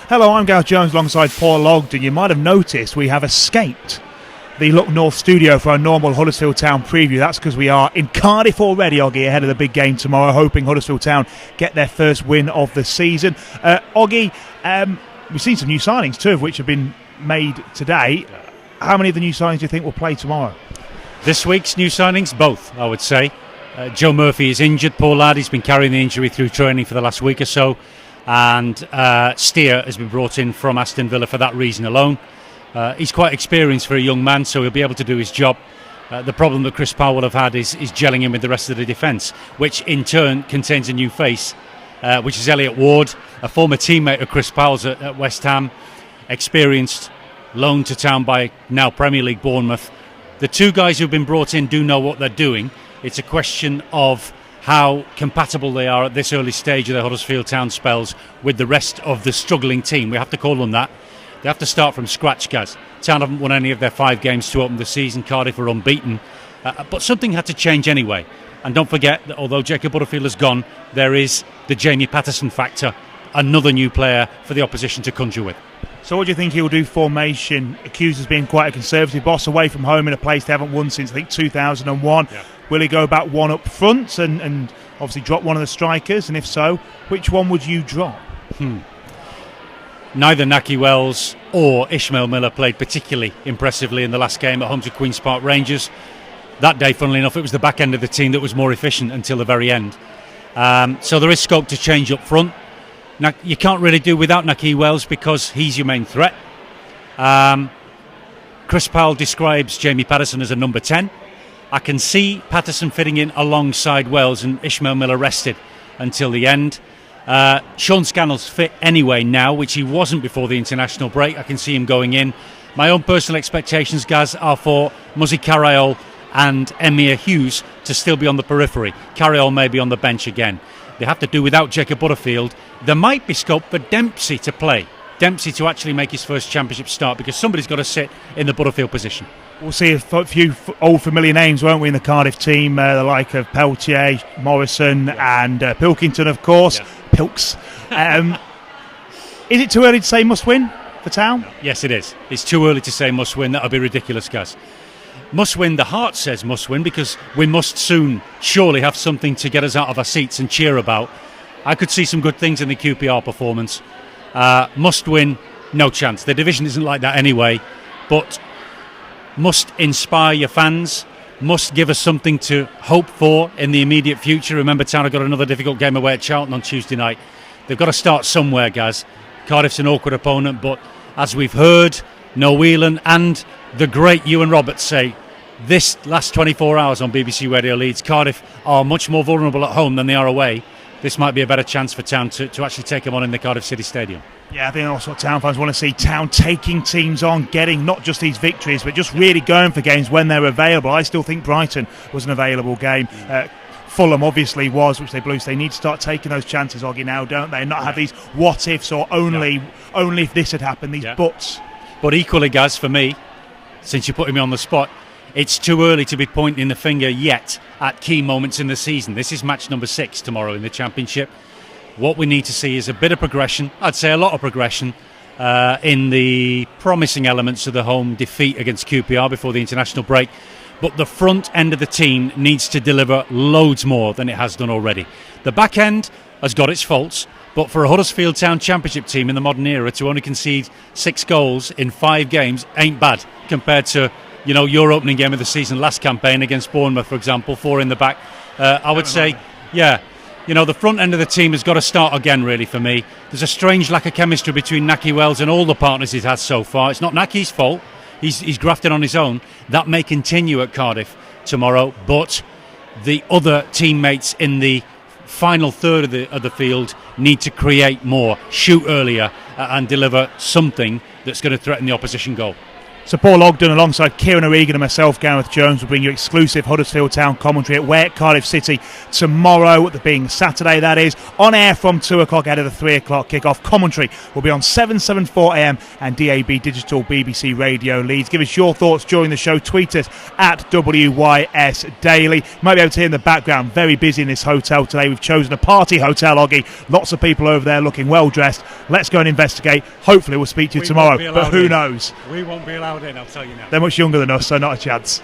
Hello, I'm Gareth Jones alongside Paul Ogden. You might have noticed we have escaped the Look North studio for our normal Huddersfield Town preview. That's because we are in Cardiff already, Oggy, ahead of the big game tomorrow, hoping Huddersfield Town get their first win of the season. Oggy, we've seen some new signings too, of which have been made today. How many of the new signings do you think will play tomorrow? This week's new signings, both, I would say. Joe Murphy is injured, poor lad. He's been carrying the injury through training for the last week or so. And Steer has been brought in from Aston Villa for that reason alone. He's quite experienced for a young man, so he'll be able to do his job. The problem that Chris Powell will have had is gelling in with the rest of the defence, which in turn contains a new face, which is Elliot Ward, a former teammate of Chris Powell's at West Ham, experienced, loaned to Town by now Premier League Bournemouth. The two guys who've been brought in do know what they're doing. It's a question of how compatible they are at this early stage of the Huddersfield Town spells with the rest of the struggling team. We have to call them that. They have to start from scratch, guys. Town haven't won any of their 5 games to open the season. Cardiff are unbeaten. But something had to change anyway. And don't forget that although Jacob Butterfield has gone, there is the Jamie Patterson factor, another new player for the opposition to conjure with. So what do you think he'll do formation? Accused as being quite a conservative boss, away from home in a place they haven't won since, I think, 2001. Yeah. Will he go back one up front and obviously drop one of the strikers? And if so, which one would you drop? Neither Nahki Wells or Ishmael Miller played particularly impressively in the last game at home to Queen's Park Rangers. That day, funnily enough, it was the back end of the team that was more efficient until the very end. So there is scope to change up front. Now, you can't really do without Nahki Wells because he's your main threat. Chris Powell describes Jamie Patterson as a number 10. I can see Patterson fitting in alongside Wells and Ishmael Miller rested until the end. Sean Scannell's fit anyway now, which he wasn't before the international break. I can see him going in. My own personal expectations, Gaz, are for Muzzy Carayol and Emir Hughes to still be on the periphery. Carayol may be on the bench again. They have to do without Jacob Butterfield. There might be scope for Dempsey to play. Dempsey to actually make his first championship start because somebody's got to sit in the Butterfield position. We'll see a few old familiar names, won't we, in the Cardiff team, the like of Peltier, Morrison and Pilkington, of course. Yeah. Pilks. Is it too early to say must win for Town? Yes, it is. It's too early to say must win. That would be ridiculous, guys. Must win, the heart says must win because we must soon surely have something to get us out of our seats and cheer about. I could see some good things in the QPR performance. Must win, no chance. The division isn't like that anyway, but must inspire your fans, must give us something to hope for in the immediate future. Remember, Town have got another difficult game away at Charlton on Tuesday night. They've got to start somewhere, guys. Cardiff's an awkward opponent, but as we've heard, Noel Whelan and the great Ewan Roberts say, this last 24 hours on BBC Radio Leeds, Cardiff are much more vulnerable at home than they are away. This might be a better chance for Town to actually take them on in the Cardiff City Stadium. Yeah, I think that's what Town fans want to see. Town taking teams on, getting not just these victories, but just really going for games when they're available. I still think Brighton was an available game. Fulham obviously was, which they blew. So they need to start taking those chances, Oggy, now, don't they? And not have these what-ifs or only if this had happened, these buts. But equally, Gaz, for me, since you're putting me on the spot, it's too early to be pointing the finger yet at key moments in the season. This is match number 6 tomorrow in the Championship. What we need to see is a bit of progression, I'd say a lot of progression, in the promising elements of the home defeat against QPR before the international break. But the front end of the team needs to deliver loads more than it has done already. The back end has got its faults, but for a Huddersfield Town Championship team in the modern era to only concede 6 goals in 5 games ain't bad compared to, you know, your opening game of the season last campaign against Bournemouth, for example, 4 in the back. I would say, yeah, you know, the front end of the team has got to start again, really, for me. There's a strange lack of chemistry between Nahki Wells and all the partners he's had so far. It's not Nahki's fault. He's grafted on his own. That may continue at Cardiff tomorrow, but the other teammates in the final third of the field need to create more, shoot earlier, and deliver something that's going to threaten the opposition goal. So Paul Ogden alongside Kieran O'Regan and myself, Gareth Jones, will bring you exclusive Huddersfield Town commentary at Ware, Cardiff City tomorrow, the being Saturday that is, on air from 2 o'clock ahead of the 3 o'clock kick-off. Commentary will be on 774am and DAB Digital BBC Radio Leeds. Give us your thoughts during the show. Tweet us at WYS Daily. You might be able to hear in the background, very busy in this hotel today. We've chosen a party hotel, Oggy. Lots of people over there looking well dressed. Let's go and investigate. Hopefully we'll speak to you tomorrow, but who knows? We won't be allowed in, I'll tell you now. They're much younger than us, so not a chance.